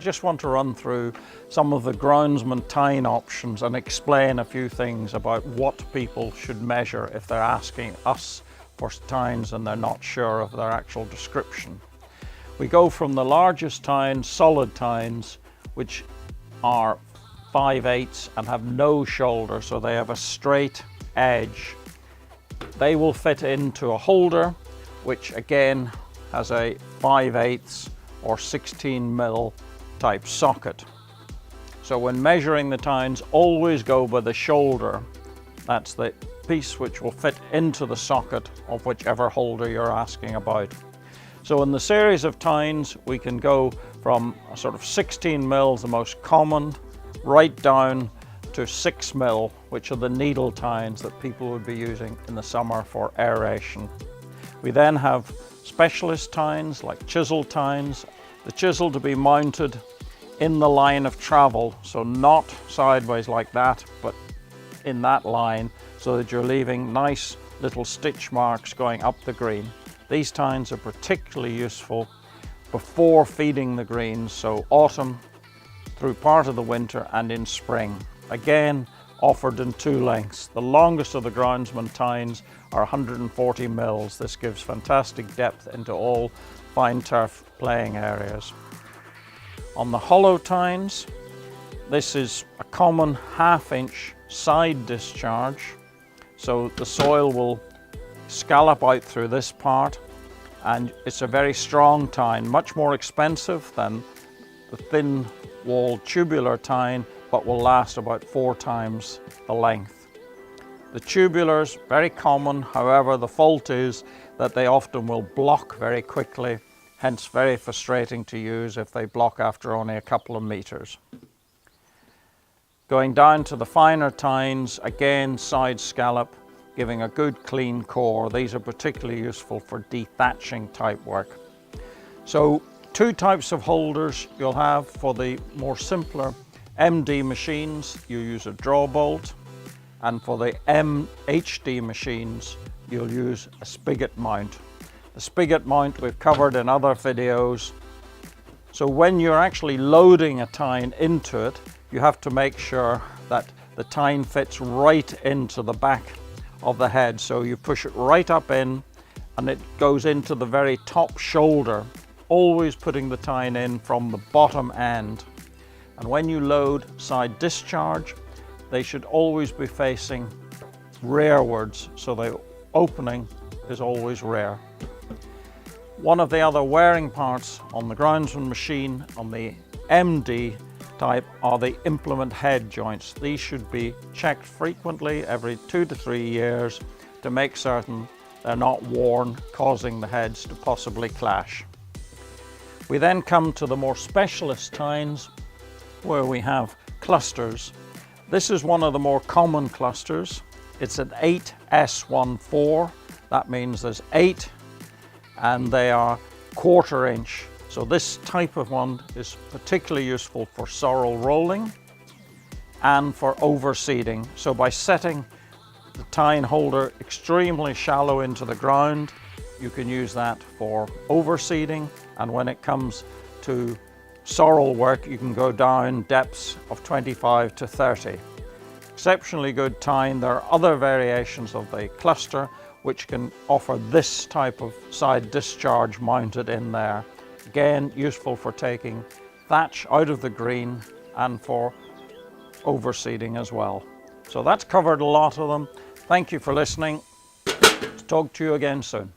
I just want to run through some of the groundsman tine options and explain a few things about what people should measure if they're asking us for tines and they're not sure of their actual description. We go from the largest tines, solid tines, which are 5/8 and have no shoulder, so they have a straight edge. They will fit into a holder, which again has a 5/8 or 16mm type socket. So when measuring the tines, always go by the shoulder. That's the piece which will fit into the socket of whichever holder you're asking about. So in the series of tines, we can go from a sort of 16mm, the most common, right down to 6mm, which are the needle tines that people would be using in the summer for aeration. We then have specialist tines like chisel tines. The chisel to be mounted in the line of travel, so not sideways like that, but in that line, so that you're leaving nice little stitch marks going up the green. These tines are particularly useful before feeding the greens, so autumn through part of the winter and in spring. Again, offered in two lengths. The longest of the groundsman tines are 140mm. This gives fantastic depth into all fine turf playing areas. On the hollow tines, this is a common 1/2-inch side discharge, so the soil will scallop out through this part, and it's a very strong tine, much more expensive than the thin walled tubular tine, but will last about 4 times the length. The tubulars, very common, however the fault is that they often will block very quickly, hence very frustrating to use if they block after only a couple of meters. Going down to the finer tines, again side scallop, giving a good clean core. These are particularly useful for dethatching type work. So 2 types of holders you'll have. For the more simpler MD machines, you use a draw bolt, and for the MHD machines, you'll use a spigot mount. The spigot mount we've covered in other videos. So when you're actually loading a tine into it, you have to make sure that the tine fits right into the back of the head. So you push it right up in and it goes into the very top shoulder, always putting the tine in from the bottom end. And when you load side discharge, they should always be facing rearwards, so the opening is always rear. One of the other wearing parts on the groundsman machine on the MD type are the implement head joints. These should be checked frequently, every 2 to 3 years, to make certain they're not worn, causing the heads to possibly clash. We then come to the more specialist tines, where we have clusters. This is one of the more common clusters. It's an 8S14. That means there's 8 and they are 1/4 inch. So this type of one is particularly useful for sorrel rolling and for overseeding. So by setting the tine holder extremely shallow into the ground, you can use that for overseeding, and when it comes to sorrel work, you can go down depths of 25 to 30. Exceptionally good tine. There are other variations of the cluster which can offer this type of side discharge mounted in there. Again, useful for taking thatch out of the green and for overseeding as well. So that's covered a lot of them. Thank you for listening. Talk to you again soon.